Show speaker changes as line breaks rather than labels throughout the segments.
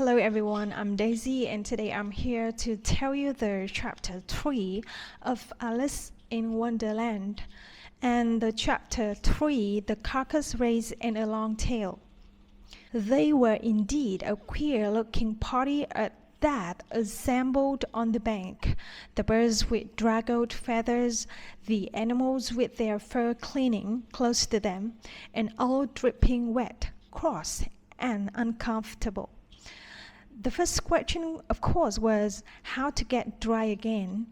Hello everyone, I'm Daisy and today I'm here to tell you the chapter 3 of Alice in Wonderland. And the chapter 3, The Carcass Race and a Long Tail. They were indeed a queer-looking party at that assembled on the bank, the birds with draggled feathers, the animals with their fur clinging close to them, and all dripping wet, cross, and uncomfortable. The first question, of course, was how to get dry again.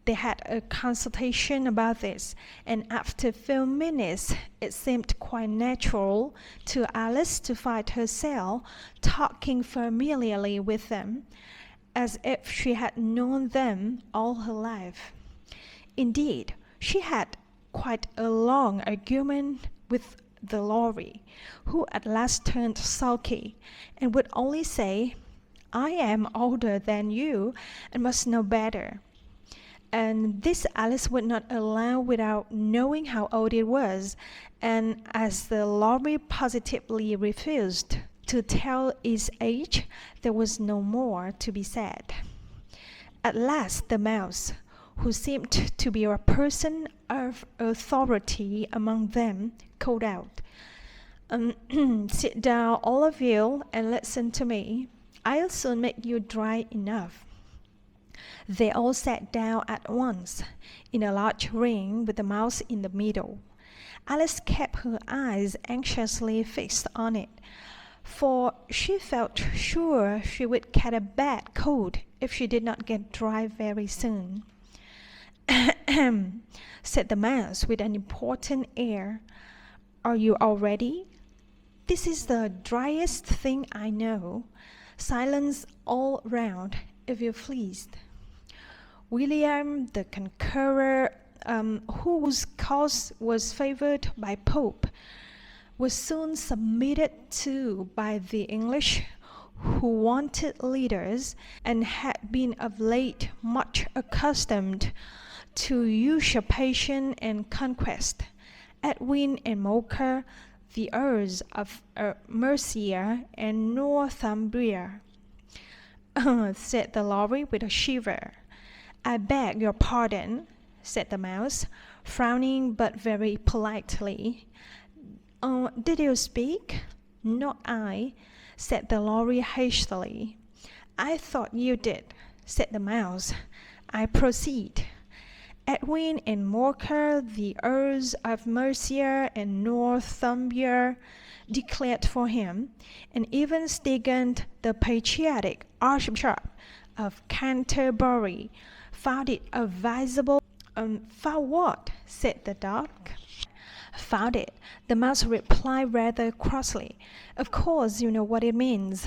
They had a consultation about this, and after a few minutes, it seemed quite natural to Alice to find herself talking familiarly with them, as if she had known them all her life. Indeed, she had quite a long argument with the lorry, who at last turned sulky, and would only say, "I am older than you and must know better." And this Alice would not allow without knowing how old it was, and as the lorry positively refused to tell its age, there was no more to be said. At last the mouse, who seemed to be a person of authority among them, called out, "Sit down, all of you, and listen to me. I'll soon make you dry enough." They all sat down at once, in a large ring with the mouse in the middle. Alice kept her eyes anxiously fixed on it, for she felt sure she would catch a bad cold if she did not get dry very soon. "Ahem," said the mouse with an important air. "Are you all ready? This is the driest thing I know. Silence all round, if you please." William the Conqueror, whose cause was favored by Pope, was soon submitted to by the English, who wanted leaders and had been of late much accustomed to usurpation and conquest. Edwin and Morcar, the Earls of Mercia and Northumbria, said the lorry with a shiver. "I beg your pardon," said the mouse, frowning but very politely. "Did you speak?" "Not I," said the lorry hastily. "I thought you did," said the mouse. "I proceed. Edwin and Morcar, the Earls of Mercia and Northumbria, declared for him, and even Stigand, the patriotic Archbishop of Canterbury, found it advisable." "Found what?" said the dog. "Found it," the mouse replied rather crossly. "Of course you know what it means."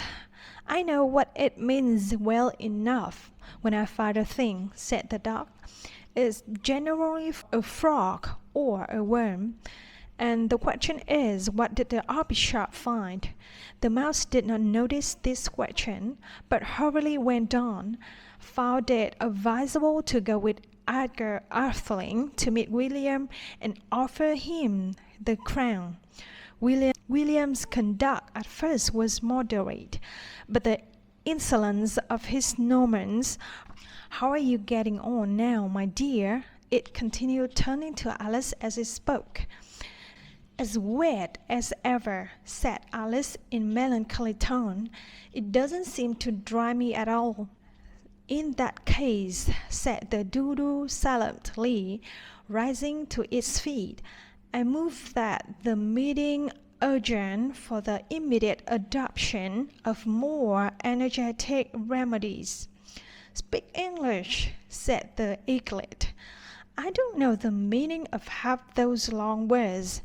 "I know what it means well enough when I find a thing," said the dog. "It's generally a frog or a worm. And the question is, what did the Archbishop find?" The mouse did not notice this question, but hurriedly went on. "Found it advisable to go with Edgar Atheling to meet William and offer him the crown. William's conduct at first was moderate, but the insolence of his Normans— How are you getting on now, my dear?" it continued, turning to Alice as it spoke. "As wet as ever," said Alice in melancholy tone. "It doesn't seem to dry me at all." "In that case," said the dodo silently, rising to its feet, "I move that the meeting adjourn for the immediate adoption of more energetic remedies." "Speak English," said the eaglet. "I don't know the meaning of half those long words.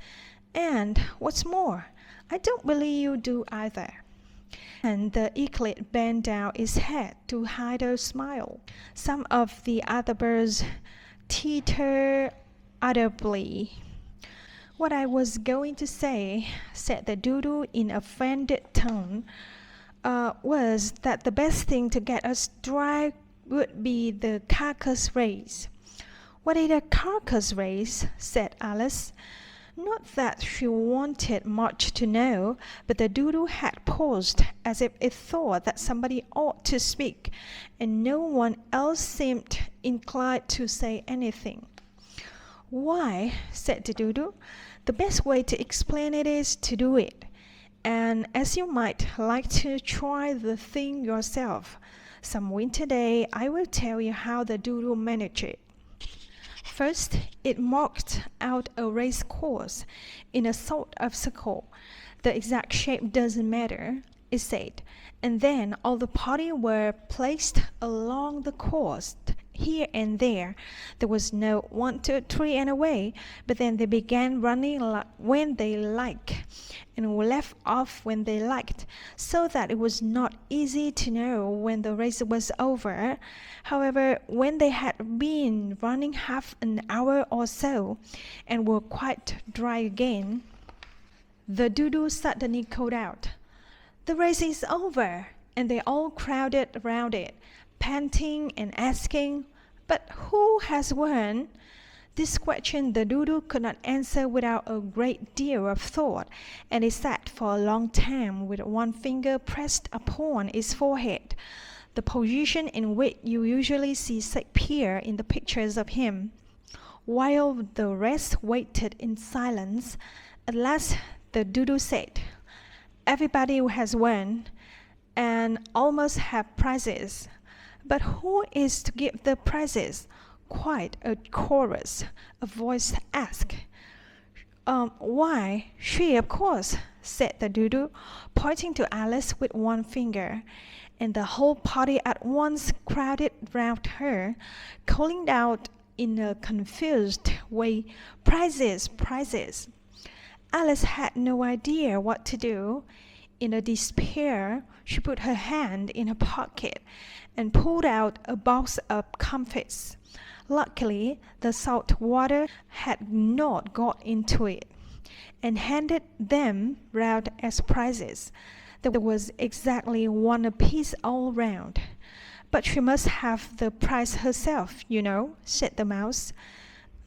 And, what's more, I don't believe you do either." And the eaglet bent down its head to hide a smile. Some of the other birds tittered audibly. "What I was going to say," said the dodo in a offended tone, "was that the best thing to get us dry would be the carcass race." "What is a carcass race?" said Alice. Not that she wanted much to know, but the doodle had paused as if it thought that somebody ought to speak, and no one else seemed inclined to say anything. "Why," said the doodle, "the best way to explain it is to do it. And as you might like to try the thing yourself, some winter day I will tell you how the doodle managed it. First, it marked out a race course in a sort of circle. The exact shape doesn't matter, it said, and then all the party were placed along the course, here and there. There was no 1, 2, 3 and away, but then they began running when they liked, and left off when they liked, so that it was not easy to know when the race was over. However, when they had been running half an hour or so, and were quite dry again, the doodle suddenly called out, "The race is over!" and they all crowded round it, panting and asking, "But who has won?" This question the doodle could not answer without a great deal of thought, and it sat for a long time with one finger pressed upon its forehead, the position in which you usually see Shakespeare in the pictures of him. While the rest waited in silence, at last the doodle said, "Everybody has won, and all must have prizes. But who is to give the prizes?" Quite a chorus, a voice asked. "Why, she, of course," said the doodle, pointing to Alice with one finger, and the whole party at once crowded round her, calling out in a confused way, "Prizes, prizes!" Alice had no idea what to do. In a despair, she put her hand in her pocket and pulled out a box of comfits. Luckily, the salt water had not got into it, and handed them round as prizes. There was exactly one apiece all round. "But she must have the prize herself, you know," said the mouse.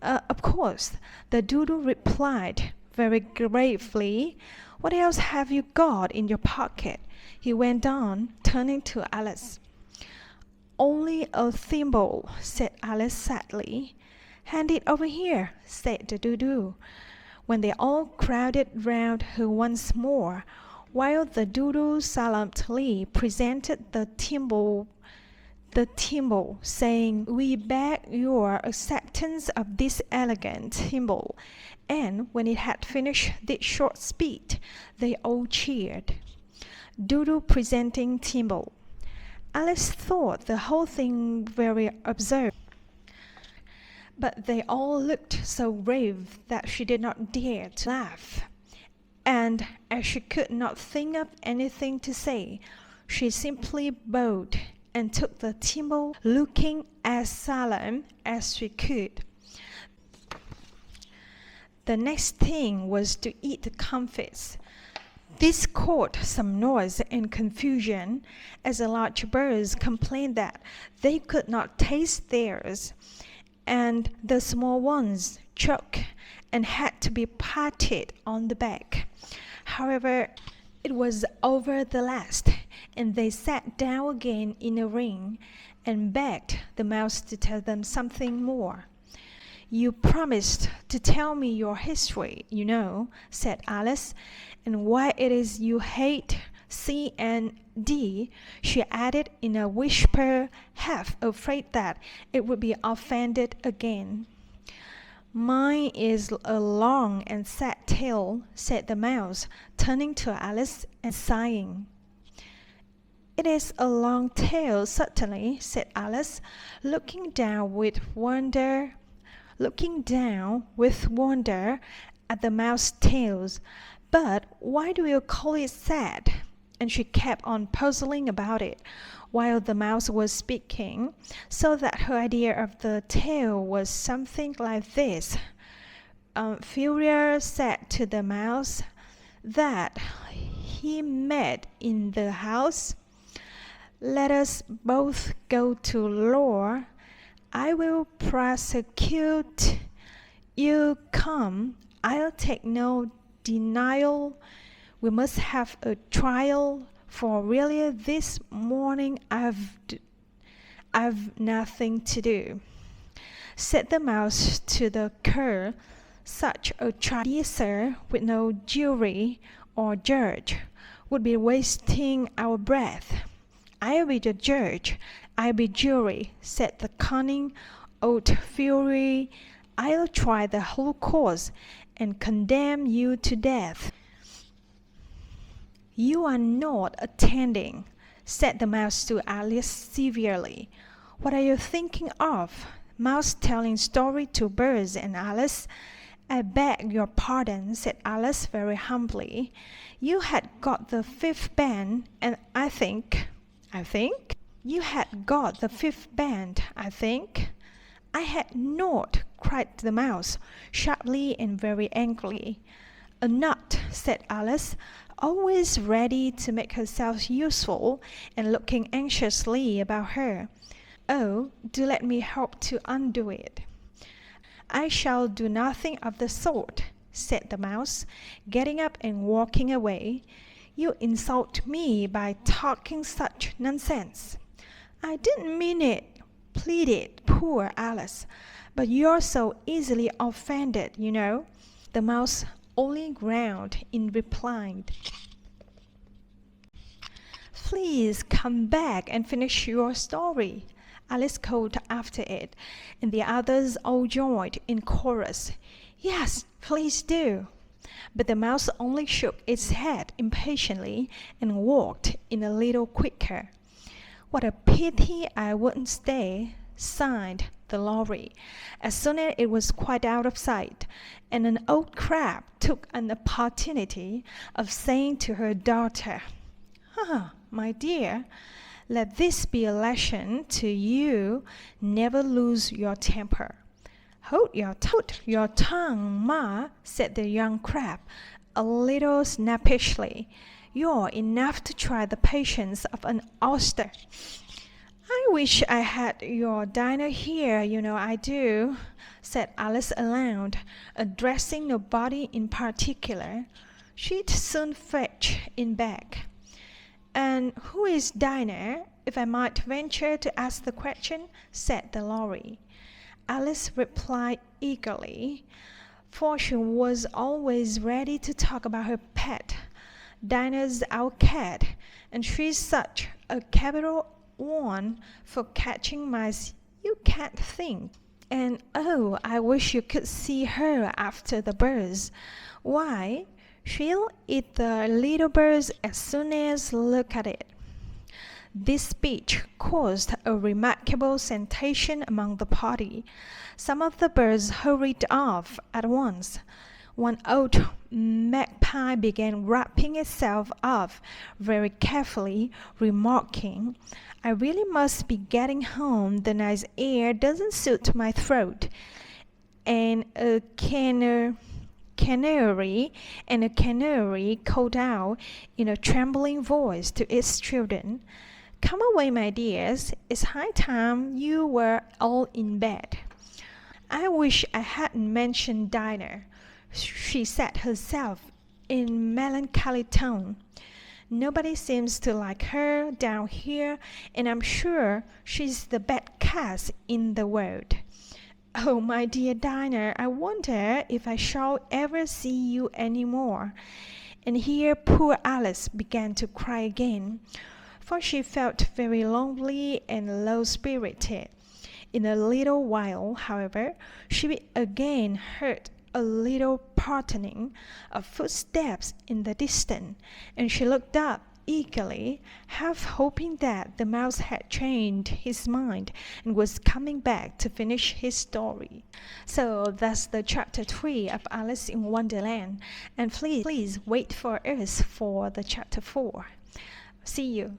Of course," the doodle replied very gravely. "What else have you got in your pocket?" he went on, turning to Alice. "Only a thimble," said Alice sadly. "Hand it over here," said the doodle, when they all crowded round her once more, while the doodle solemnly presented the thimble, saying, "We beg your acceptance of this elegant thimble," and when it had finished this short speech, they all cheered. Doodle presenting thimble. Alice thought the whole thing very absurd, but they all looked so grave that she did not dare to laugh, and as she could not think of anything to say, she simply bowed and took the thimble, looking as solemn as she could. The next thing was to eat the comfits. This caused some noise and confusion, as the large birds complained that they could not taste theirs, and the small ones choked and had to be patted on the back. However, it was over the last, and they sat down again in a ring and begged the mouse to tell them something more. "You promised to tell me your history, you know," said Alice, "and why it is you hate C and D," she added in a whisper, half afraid that it would be offended again. "Mine is a long and sad tale," said the mouse, turning to Alice and sighing. "It is a long tale, certainly," said Alice, looking down with wonder at the mouse tails. "But why do you call it sad?" And she kept on puzzling about it while the mouse was speaking, so that her idea of the tale was something like this. Furia said to the mouse that he met in the house, "Let us both go to law. I will prosecute. You come, I'll take no denial. We must have a trial, for really this morning I've nothing to do," said the mouse to the cur. "Such a trial, dear sir, with no jury or judge, would be wasting our breath." "I'll be the judge, I'll be jury," said the cunning old fury. "I'll try the whole cause and condemn you to death." "You are not attending," said the mouse to Alice severely. "What are you thinking of? Mouse telling story to birds and Alice." "I beg your pardon," said Alice very humbly. "You had got the fifth band, and I think. You had got the fifth band, I think." "I had not," cried the mouse, sharply and very angrily. "A nut," said Alice, always ready to make herself useful and looking anxiously about her. "Oh, do let me help to undo it." "I shall do nothing of the sort," said the mouse, getting up and walking away. "You insult me by talking such nonsense." "I didn't mean it," pleaded poor Alice, "but you're so easily offended, you know." The mouse only growled in reply. "Please come back and finish your story," Alice called after it, and the others all joined in chorus. "Yes, please do." But the mouse only shook its head impatiently and walked in a little quicker. "What a pity I wouldn't stay," sighed the lorry, as soon as it was quite out of sight, and an old crab took an opportunity of saying to her daughter, "My dear, let this be a lesson to you. Never lose your temper." Hold your tongue, Ma," said the young crab, a little snappishly. "You're enough to try the patience of an oyster." "I wish I had your Dinah here, you know I do," said Alice aloud, addressing nobody in particular. "She'd soon fetch in back." "And who is Dinah, if I might venture to ask the question?" said the lorry. Alice replied eagerly, for she was always ready to talk about her pet. "Dinah's our cat, and she's such a capital one for catching mice you can't think. And oh, I wish you could see her after the birds. Why, she'll eat the little birds as soon as look at it." This speech caused a remarkable sensation among the party. Some of the birds hurried off at once. One old magpie began wrapping itself up very carefully, remarking, "I really must be getting home. The nice air doesn't suit my throat." And a canary called out in a trembling voice to its children, "Come away, my dears. It's high time you were all in bed." "I wish I hadn't mentioned Dinah," she said herself in melancholy tone. "Nobody seems to like her down here, and I'm sure she's the best cat in the world. Oh, my dear Dinah, I wonder if I shall ever see you any more." And here poor Alice began to cry again, for she felt very lonely and low-spirited. In a little while, however, she again heard a little pattering of footsteps in the distance, and she looked up eagerly, half hoping that the mouse had changed his mind and was coming back to finish his story. So that's the chapter 3 of Alice in Wonderland, and please wait for us for the chapter 4. See you.